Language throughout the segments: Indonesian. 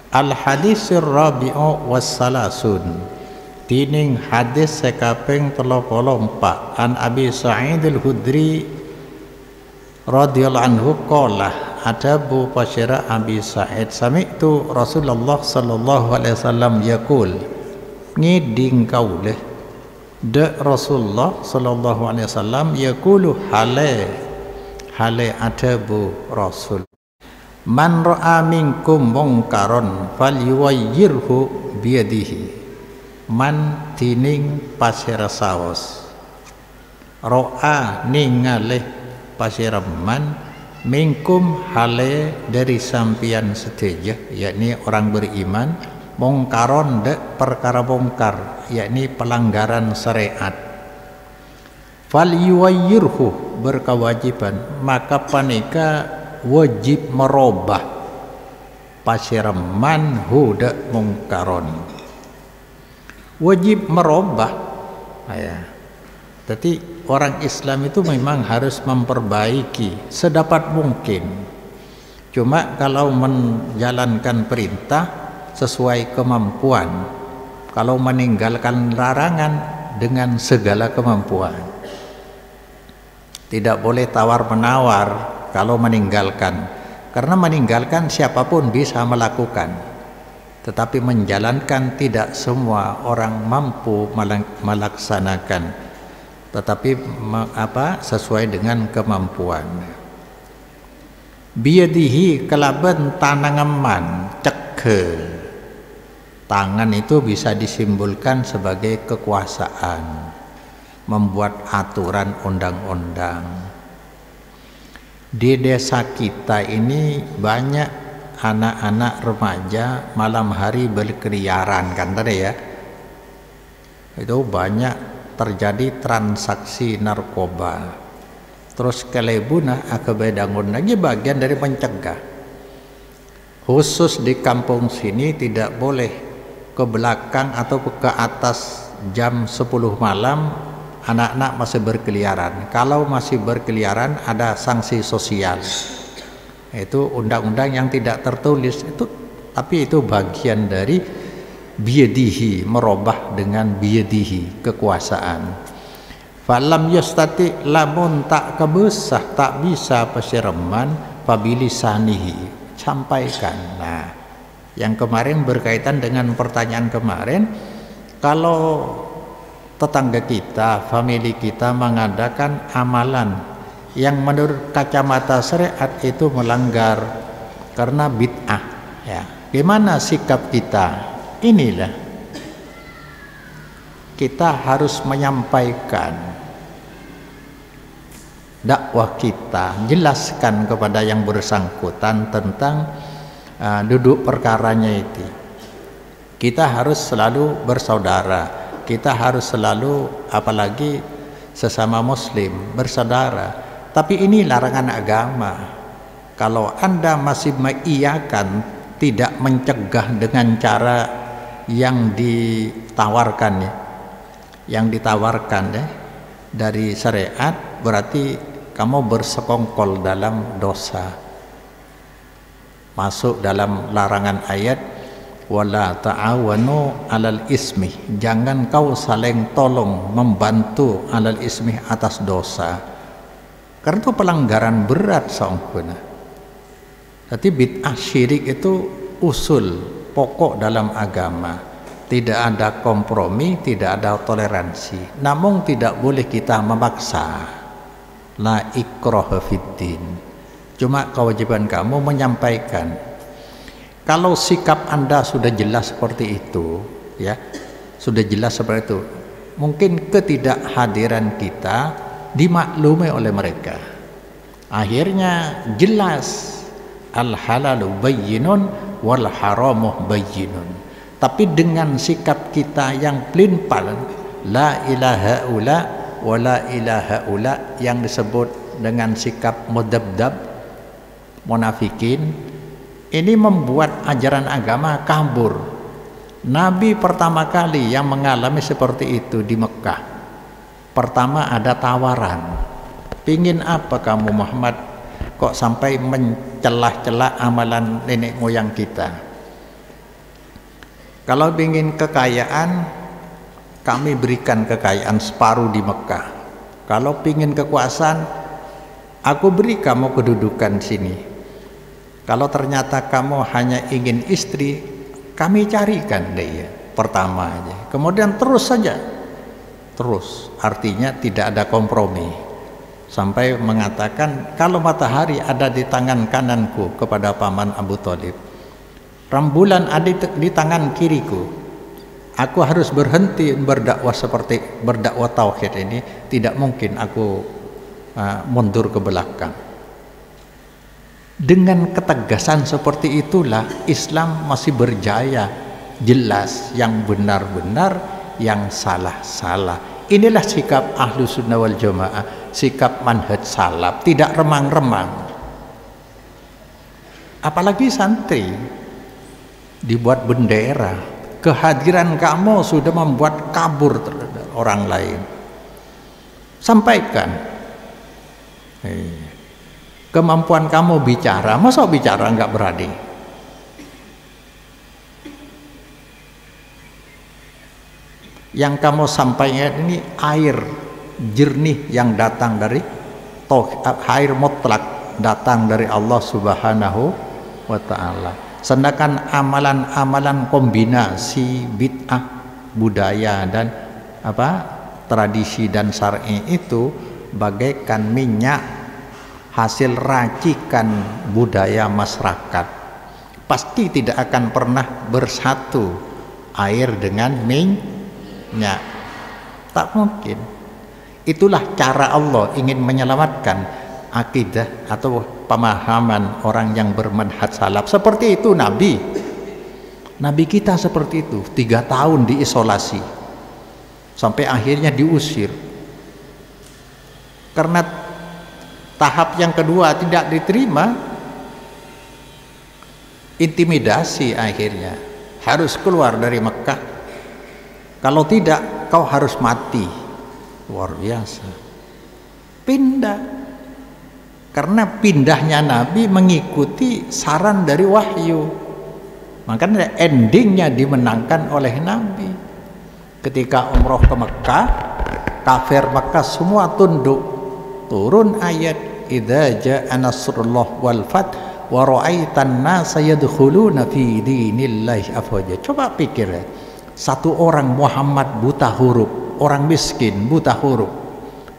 Al hadisir rabi'u wassalasun, tining hadis sekaping 34 an Abi Sa'id al-Khudri radhiyallahu anhu qala, ada bu pasyara Abi Sa'id sami'tu Rasulullah sallallahu alaihi wasallam yaqul, ngiding kauleh de Rasulullah sallallahu alaihi wasallam yaqulu hale ada bu Rasul, man ra'a minkum mungkaron falyughayyirhu biyadihi, man tining pasira saos, ro'a ningaleh pasira man, minkum hale dari sampian seteja, yakni orang beriman, mungkaron de perkara bongkar, yakni pelanggaran syariat, falyughayyirhu berkewajiban, maka panika wajib merubah pasira man huda mungkaron, wajib merubah ya. Jadi orang Islam itu memang harus memperbaiki sedapat mungkin. Cuma kalau menjalankan perintah sesuai kemampuan, kalau meninggalkan larangan dengan segala kemampuan. Tidak boleh tawar-menawar kalau meninggalkan, karena meninggalkan siapapun bisa melakukan, tetapi menjalankan tidak semua orang mampu melaksanakan, tetapi sesuai dengan kemampuan. Biyadihi kelaban tanangaman ceke, tangan itu bisa disimbolkan sebagai kekuasaan, membuat aturan undang-undang. Di desa kita ini banyak anak-anak remaja malam hari berkeliaran kan tadi ya, itu banyak terjadi transaksi narkoba, terus kelebuna akebedangun lagi bagian dari mencegah. Khusus di kampung sini tidak boleh ke belakang atau ke atas jam 10 malam anak-anak masih berkeliaran. Kalau masih berkeliaran ada sanksi sosial, itu undang-undang yang tidak tertulis itu, tapi itu bagian dari biyadihi, merubah dengan biyadihi, kekuasaan. Falam yastati, lamun tak kebesah, tak bisa pasiraman, fabilisanihi, sampaikan. Nah, yang kemarin berkaitan dengan pertanyaan kemarin, kalau tetangga kita, famili kita mengadakan amalan yang menurut kacamata syariat itu melanggar karena bid'ah ya, gimana sikap kita? Inilah kita harus menyampaikan dakwah kita, jelaskan kepada yang bersangkutan tentang duduk perkaranya itu. Kita harus selalu bersaudara, kita harus selalu, apalagi sesama muslim, bersaudara. Tapi ini larangan agama. Kalau Anda masih mengiyakan, tidak mencegah dengan cara yang ditawarkan ya, dari syariat, berarti kamu bersekongkol dalam dosa, masuk dalam larangan ayat wala ta'awanu alal ismi, jangan kau saling tolong membantu alal ismi, atas dosa, karena itu pelanggaran berat sangkuna. Jadi bid'ah syirik itu usul pokok dalam agama, tidak ada kompromi, tidak ada toleransi. Namun tidak boleh kita memaksa, la ikraha fiddin. Cuma kewajiban kamu menyampaikan. Kalau sikap Anda sudah jelas seperti itu ya, sudah jelas seperti itu, mungkin ketidakhadiran kita dimaklumi oleh mereka, akhirnya jelas al halalu bayyinun wal haramu bayyinun. Tapi dengan sikap kita yang pelin-pelan, la ilaha ula wa la ilaha ula, yang disebut dengan sikap mudabdab, munafikin, ini membuat ajaran agama kabur. Nabi pertama kali yang mengalami seperti itu di Mekah, pertama ada tawaran, pingin apa kamu Muhammad, kok sampai mencelah-celah amalan nenek moyang kita? Kalau ingin kekayaan, kami berikan kekayaan separuh di Mekah. Kalau ingin kekuasaan, aku beri kamu kedudukan sini. Kalau ternyata kamu hanya ingin istri, kami carikan dia pertama aja. Kemudian terus saja, terus, artinya tidak ada kompromi. Sampai mengatakan, kalau matahari ada di tangan kananku kepada paman Abu Thalib, rembulan ada di tangan kiriku, aku harus berhenti berdakwah seperti berdakwah tauhid ini. Tidak mungkin aku mundur ke belakang. Dengan ketegasan seperti itulah Islam masih berjaya, jelas yang benar-benar, yang salah-salah. Inilah sikap Ahlus Sunnah wal Jamaah, sikap manhaj salaf, tidak remang-remang. Apalagi santri dibuat bendera, kehadiran kamu sudah membuat kabur terhadap orang lain. Sampaikan kemampuan kamu bicara, masa bicara nggak berani? Yang kamu sampaikan ini air jernih yang datang dari air mutlak, datang dari Allah Subhanahu wa Ta'ala. Sedangkan amalan-amalan kombinasi bid'ah, budaya dan tradisi dan syar'i itu bagaikan minyak hasil racikan budaya masyarakat, pasti tidak akan pernah bersatu air dengan minyak, tak mungkin. Itulah cara Allah ingin menyelamatkan akidah atau pemahaman orang yang bermanhaj salaf. Seperti itu Nabi kita seperti itu, 3 tahun diisolasi sampai akhirnya diusir karena tahap yang kedua tidak diterima, intimidasi, akhirnya harus keluar dari Mekah, kalau tidak kau harus mati. Luar biasa. Pindah, karena pindahnya Nabi mengikuti saran dari wahyu. Makanya endingnya dimenangkan oleh Nabi. Ketika umroh ke Mekah, kafir Mekah semua tunduk. Turun ayat, idza jaa nasrullah wal fath wa ra'aitan nasa yadkhuluna fi dinillahi afwaja. Coba pikir ya, satu orang Muhammad buta huruf, orang miskin buta huruf,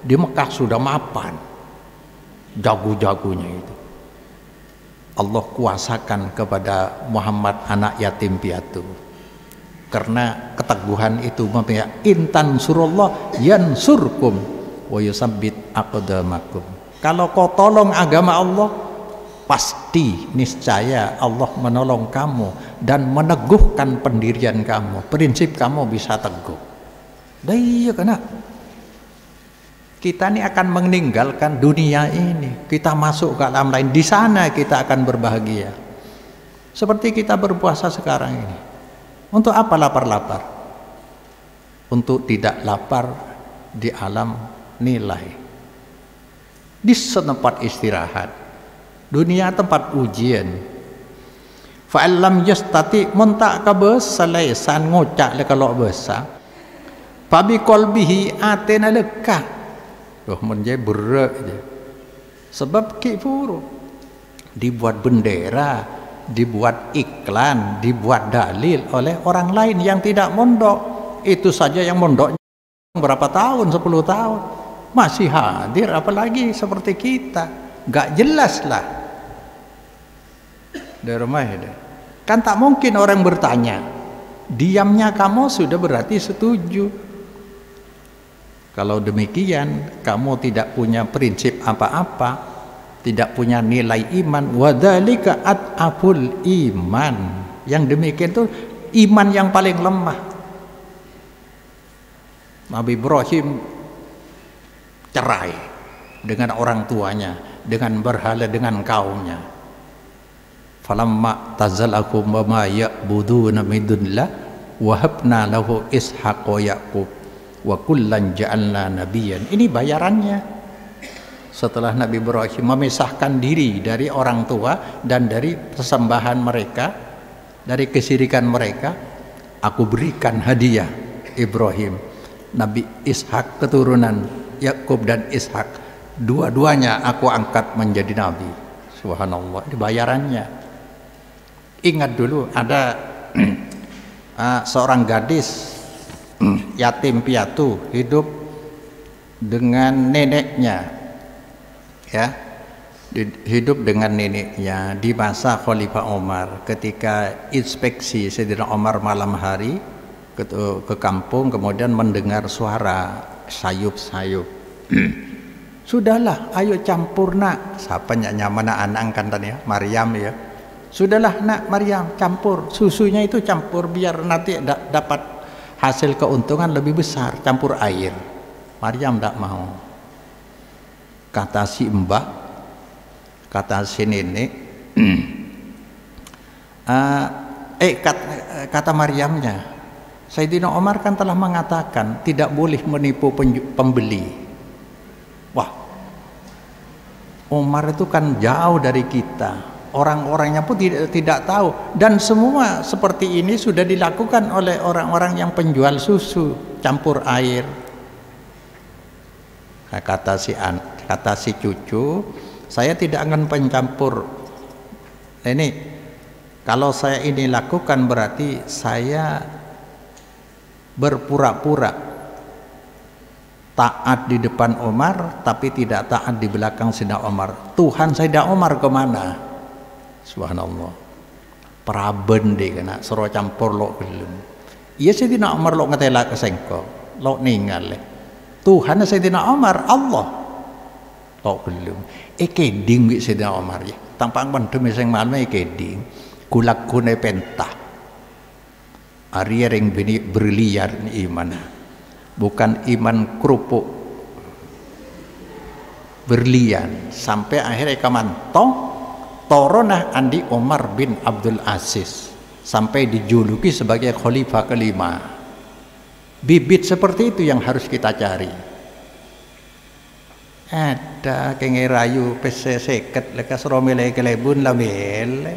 di Mekah sudah mapan, jago-jagonya itu. Allah kuasakan kepada Muhammad anak yatim piatu. Karena keteguhan itu, intan surullah yansurkum wa yusabbit aqdamakum. Kalau kau tolong agama Allah, pasti niscaya Allah menolong kamu dan meneguhkan pendirian kamu, prinsip kamu bisa teguh. Iya, karena kita ini akan meninggalkan dunia ini, kita masuk ke alam lain, di sana kita akan berbahagia. Seperti kita berpuasa sekarang ini. Untuk apa lapar-lapar? Untuk tidak lapar di alam nilai, di tempat istirahat. Dunia tempat ujian. Fa'allam yastati muntak kabesalesan ngocak le kalau besar. Fabi qalbihi atena lekah. Loh menjadi berat aja. Sebab kifur dibuat bendera, dibuat iklan, dibuat dalil oleh orang lain yang tidak mondok. Itu saja yang mondok berapa tahun, 10 tahun masih hadir, apalagi seperti kita, gak jelas lah dari rumah itu. Kan tak mungkin orang bertanya, diamnya kamu sudah berarti setuju. Kalau demikian kamu tidak punya prinsip apa-apa, tidak punya nilai iman. Wadzalika at'aful iman. Yang demikian itu iman yang paling lemah. Nabi Ibrahim cerai dengan orang tuanya, dengan berhala, dengan kaumnya. Falamma tazalakum wa ma ya'buduna min dunillah wahabna lahu ishaq wa yaqub wa kullan ja'alna nabiyyan. Ini bayarannya. Setelah Nabi Ibrahim memisahkan diri dari orang tua dan dari persembahan mereka, dari kesyirikan mereka, aku berikan hadiah Ibrahim, Nabi Ishak, keturunan Yakub dan Ishak, dua-duanya aku angkat menjadi nabi. Subhanallah, ini bayarannya. Ingat dulu ada seorang gadis yatim piatu hidup dengan neneknya, ya, hidup dengan neneknya di masa Khalifah Umar. Ketika inspeksi Sayyidina Umar malam hari ke kampung, kemudian mendengar suara sayup-sayup. Sudahlah, ayo campur nak. Siapa nyaman anak kan tadi ya, Maryam ya. Sudahlah nak Maryam, campur susunya itu, campur biar nanti dapat hasil keuntungan lebih besar, campur air. Maryam tidak mau. Kata si mbah, kata si nenek, kata Maryamnya, Sayyidina Umar kan telah mengatakan tidak boleh menipu pembeli. Wah, Umar itu kan jauh dari kita, orang-orangnya pun tidak tahu, dan semua seperti ini sudah dilakukan oleh orang-orang yang penjual susu campur air. Nah, kata si cucu, saya tidak akan pencampur. Nah, ini kalau saya ini lakukan berarti saya berpura-pura taat di depan Umar tapi tidak taat di belakang Sayyidina Umar. Tuhan Sayyidina Umar kemana? Subhanallah, praben deh kena suruh campur lo belum. Iya Sayyidina Umar lo ngetela kesengko lo ninggal. Tuhan Sayyidina Umar Allah lo belum. Keding bi Sayyidina Umar ya. Tampang pandem sing malam keding kulak kune pentah. Arya yang berliar iman, bukan iman kerupuk berlian. Sampai akhirnya kamantong toronah andi Umar bin Abdul Aziz sampai dijuluki sebagai khalifah kelima. Bibit seperti itu yang harus kita cari. Ada kengerayu pese seket lekas romele kelebun lamel